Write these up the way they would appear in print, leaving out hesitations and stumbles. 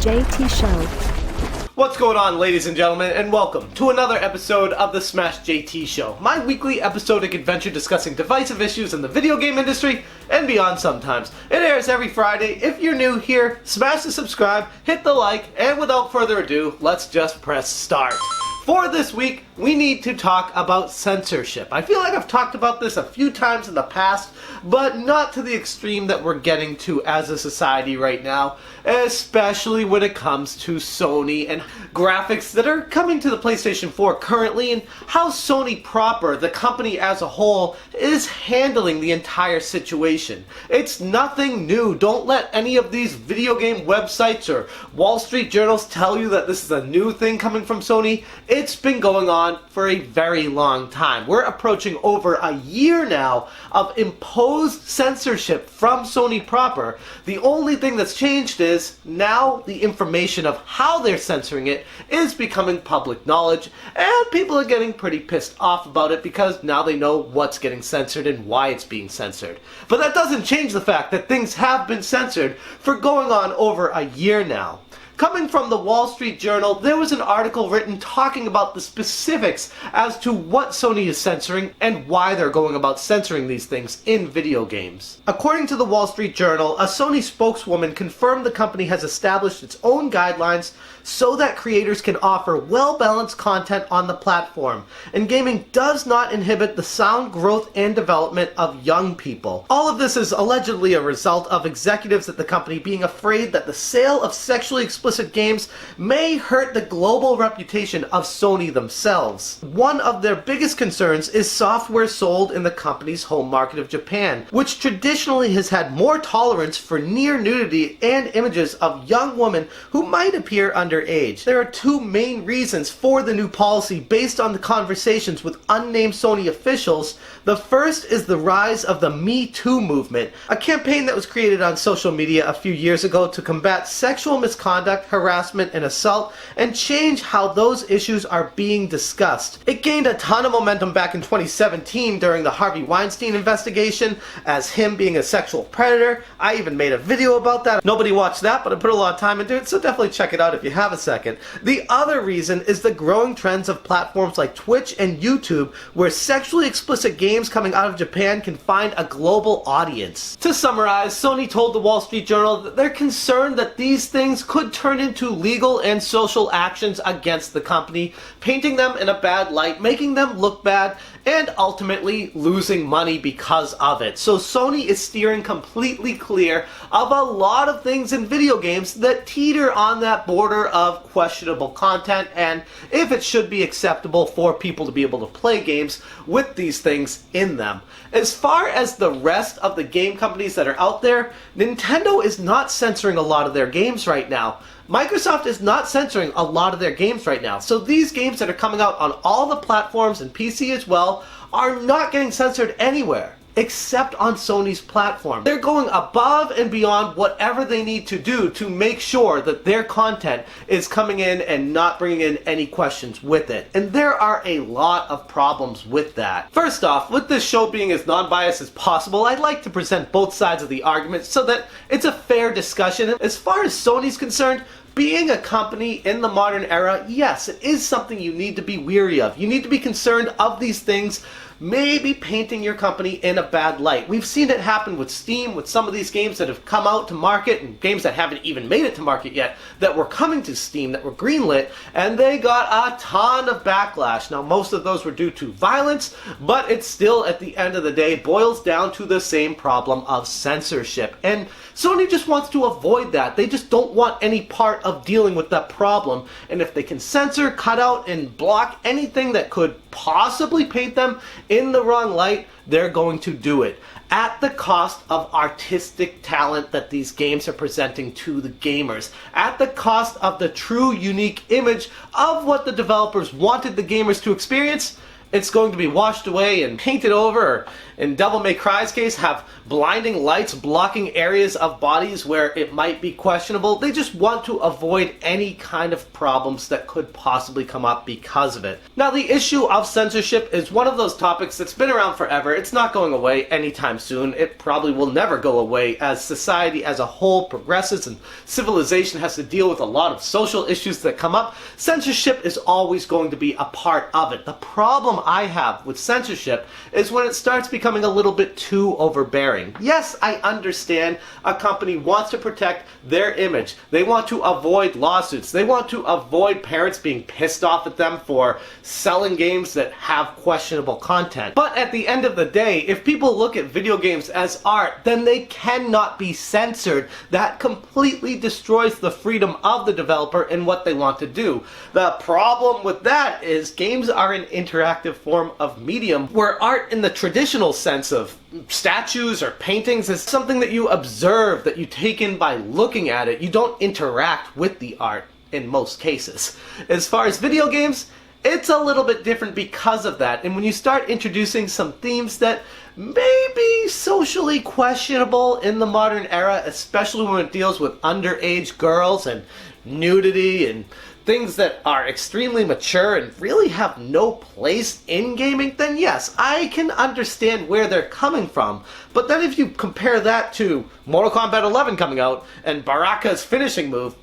JT Show. What's going on, ladies and gentlemen, and welcome to another episode of the Smash JT Show, my weekly episodic adventure discussing divisive issues in the video game industry and beyond sometimes. It airs every Friday. If you're new here, smash the subscribe, hit the like, and without further ado, let's just press start. For this week, we need to talk about censorship. I feel like I've talked about this a few times in the past, but not to the extreme that we're getting to as a society right now, especially when it comes to Sony and graphics that are coming to the PlayStation 4 currently, and how Sony proper, the company as a whole, is handling the entire situation. It's nothing new. Don't let any of these video game websites or Wall Street journals tell you that this is a new thing coming from Sony. It's been going on for a very long time. We're approaching over a year now of imposed censorship from Sony proper. The only thing that's changed is now the information of how they're censoring it is becoming public knowledge, and people are getting pretty pissed off about it because now they know what's getting censored and why it's being censored. But that doesn't change the fact that things have been censored for going on over a year now. Coming from the Wall Street Journal, there was an article written talking about the specifics as to what Sony is censoring and why they're going about censoring these things in video games. According to the Wall Street Journal, a Sony spokeswoman confirmed the company has established its own guidelines so that creators can offer well-balanced content on the platform, and gaming does not inhibit the sound growth and development of young people. All of this is allegedly a result of executives at the company being afraid that the sale of sexually explicit games may hurt the global reputation of Sony themselves. One of their biggest concerns is software sold in the company's home market of Japan, which traditionally has had more tolerance for near nudity and images of young women who might appear underage. There are two main reasons for the new policy based on the conversations with unnamed Sony officials. The first is the rise of the Me Too movement, a campaign that was created on social media a few years ago to combat sexual misconduct, harassment, and assault, and change how those issues are being discussed. It gained a ton of momentum back in 2017 during the Harvey Weinstein investigation, as him being a sexual predator. I even made a video about that. Nobody watched that, but I put a lot of time into it, so definitely check it out if you have a second. The other reason is the growing trends of platforms like Twitch and YouTube, where sexually explicit games coming out of Japan can find a global audience. To summarize, Sony told the Wall Street Journal that they're concerned that these things could turn into legal and social actions against the company, painting them in a bad light, making them look bad, and ultimately losing money because of it. So Sony is steering completely clear of a lot of things in video games that teeter on that border of questionable content, and if it should be acceptable for people to be able to play games with these things in them. As far as the rest of the game companies that are out there, Nintendo is not censoring a lot of their games right now. Microsoft is not censoring a lot of their games right now. So these games that are coming out on all the platforms and PC as well are not getting censored anywhere except on Sony's platform. They're going above and beyond whatever they need to do to make sure that their content is coming in and not bringing in any questions with it. And there are a lot of problems with that. First off, with this show being as non-biased as possible, I'd like to present both sides of the argument so that it's a fair discussion. As far as Sony's concerned, being a company in the modern era, yes, it is something you need to be weary of. You need to be concerned of these things maybe painting your company in a bad light. We've seen it happen with Steam, with some of these games that have come out to market, and games that haven't even made it to market yet, that were coming to Steam, that were greenlit, and they got a ton of backlash. Now, most of those were due to violence, but it still, at the end of the day, boils down to the same problem of censorship. And Sony just wants to avoid that. They just don't want any part of dealing with that problem. And if they can censor, cut out, and block anything that could possibly paint them in the wrong light, they're going to do it at the cost of artistic talent that these games are presenting to the gamers, at the cost of the true unique image of what the developers wanted the gamers to experience, it's going to be washed away and painted over, or in Devil May Cry's case, have blinding lights blocking areas of bodies where it might be questionable. They just want to avoid any kind of problems that could possibly come up because of it. Now, the issue of censorship is one of those topics that's been around forever. It's not going away anytime soon. It probably will never go away as society as a whole progresses and civilization has to deal with a lot of social issues that come up. Censorship is always going to be a part of it. The problem I have with censorship is when it starts becoming a little bit too overbearing. Yes, I understand a company wants to protect their image. They want to avoid lawsuits. They want to avoid parents being pissed off at them for selling games that have questionable content. But at the end of the day, if people look at video games as art, then they cannot be censored. That completely destroys the freedom of the developer and what they want to do. The problem with that is games are an interactive form of medium where art in the traditional sense of statues or paintings is something that you observe, that you take in by looking at it. You don't interact with the art in most cases. As far as video games, it's a little bit different because of that. And when you start introducing some themes that may be socially questionable in the modern era, especially when it deals with underage girls and nudity and things that are extremely mature and really have no place in gaming, then yes, I can understand where they're coming from. But then if you compare that to Mortal Kombat 11 coming out and Baraka's finishing move,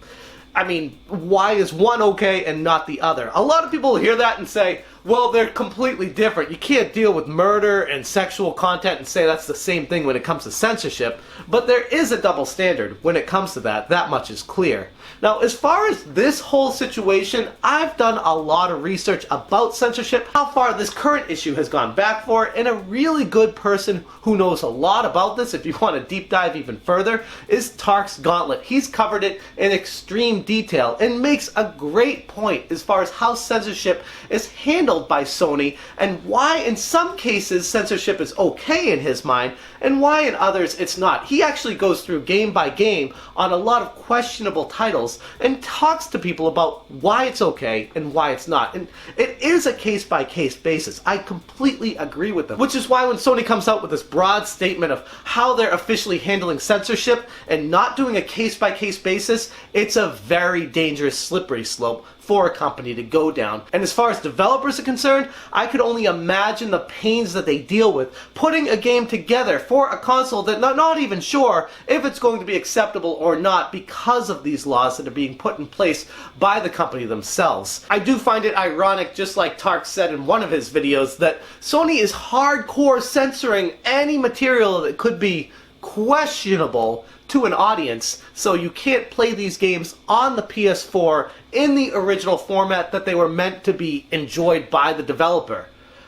I mean, why is one okay and not the other? A lot of people hear that and say, well, they're completely different. You can't deal with murder and sexual content and say that's the same thing when it comes to censorship. But there is a double standard when it comes to that. That much is clear. Now, as far as this whole situation, I've done a lot of research about censorship, how far this current issue has gone back for, and a really good person who knows a lot about this, if you want to deep dive even further, is Tark's Gauntlet. He's covered it in extreme detail and makes a great point as far as how censorship is handled by Sony and why in some cases censorship is okay in his mind and why in others it's not. He actually goes through game by game on a lot of questionable titles and talks to people about why it's okay and why it's not. And it is a case-by-case basis. I completely agree with them. Which is why when Sony comes out with this broad statement of how they're officially handling censorship and not doing a case-by-case basis, it's a very dangerous slippery slope for a company to go down. And as far as developers are concerned, I could only imagine the pains that they deal with putting a game together for a console that not even sure if it's going to be acceptable or not because of these laws that are being put in place by the company themselves. I do find it ironic, just like Tark said in one of his videos, that Sony is hardcore censoring any material that could be questionable to an audience, so you can't play these games on the PS4 in the original format that they were meant to be enjoyed by the developer.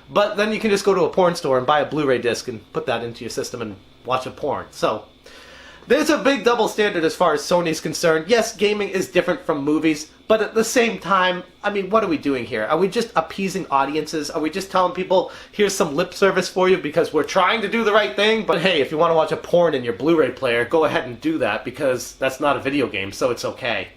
But then you can just go to a porn store and buy a Blu-ray disc and put that into your system and watch a porn. So there's a big double standard as far as Sony's concerned. Yes, gaming is different from movies, but at the same time, I mean, what are we doing here? Are we just appeasing audiences? Are we just telling people, here's some lip service for you because we're trying to do the right thing? But hey, if you want to watch a porn in your Blu-ray player, go ahead and do that because that's not a video game, so it's okay.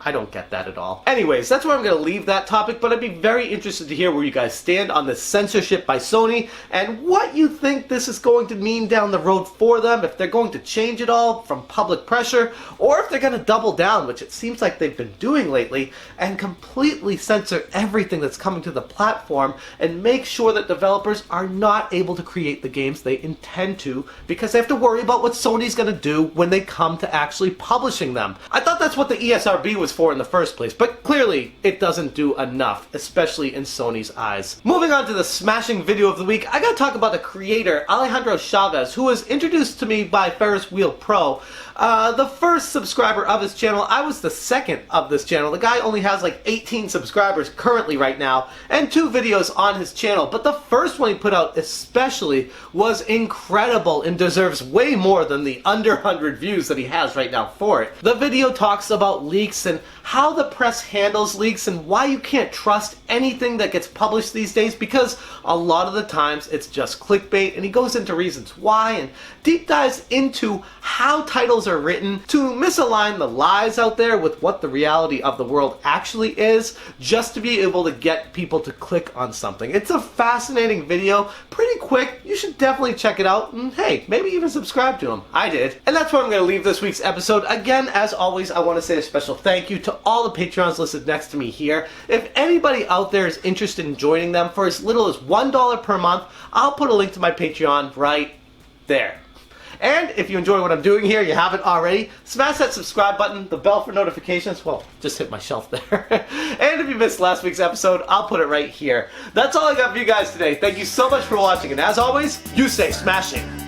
I don't get that at all. Anyways, that's where I'm going to leave that topic, but I'd be very interested to hear where you guys stand on this censorship by Sony and what you think this is going to mean down the road for them, if they're going to change it all from public pressure, or if they're going to double down, which it seems like they've been doing lately, and completely censor everything that's coming to the platform and make sure that developers are not able to create the games they intend to because they have to worry about what Sony's going to do when they come to actually publishing them. I thought that's what the ESRB was for in the first place, but clearly it doesn't do enough, especially in Sony's eyes. Moving on to the smashing video of the week, I gotta talk about the creator, Alejandro Chavez, who was introduced to me by Ferris Wheel Pro. The first subscriber of his channel. I was the second of this channel. The guy only has like 18 subscribers currently right now, and 2 videos on his channel, but the first one he put out especially was incredible and deserves way more than the under 100 views that he has right now for it. The video talks about leaks and how the press handles leaks and why you can't trust anything that gets published these days, because a lot of the times it's just clickbait, and he goes into reasons why and deep dives into how titles are written to misalign the lies out there with what the reality of the world actually is, just to be able to get people to click on something. It's a fascinating video, pretty quick. You should definitely check it out, and hey, maybe even subscribe to him. I did. And that's where I'm going to leave this week's episode. Again, as always, I want to say a special thank you to all the Patreons listed next to me here. If anybody out there is interested in joining them for as little as $1 per month, I'll put a link to my Patreon right there. And if you enjoy what I'm doing here, you haven't already, smash that subscribe button, the bell for notifications. Well, just hit my shelf there. And if you missed last week's episode, I'll put it right here. That's all I got for you guys today. Thank you so much for watching, and as always, you stay smashing.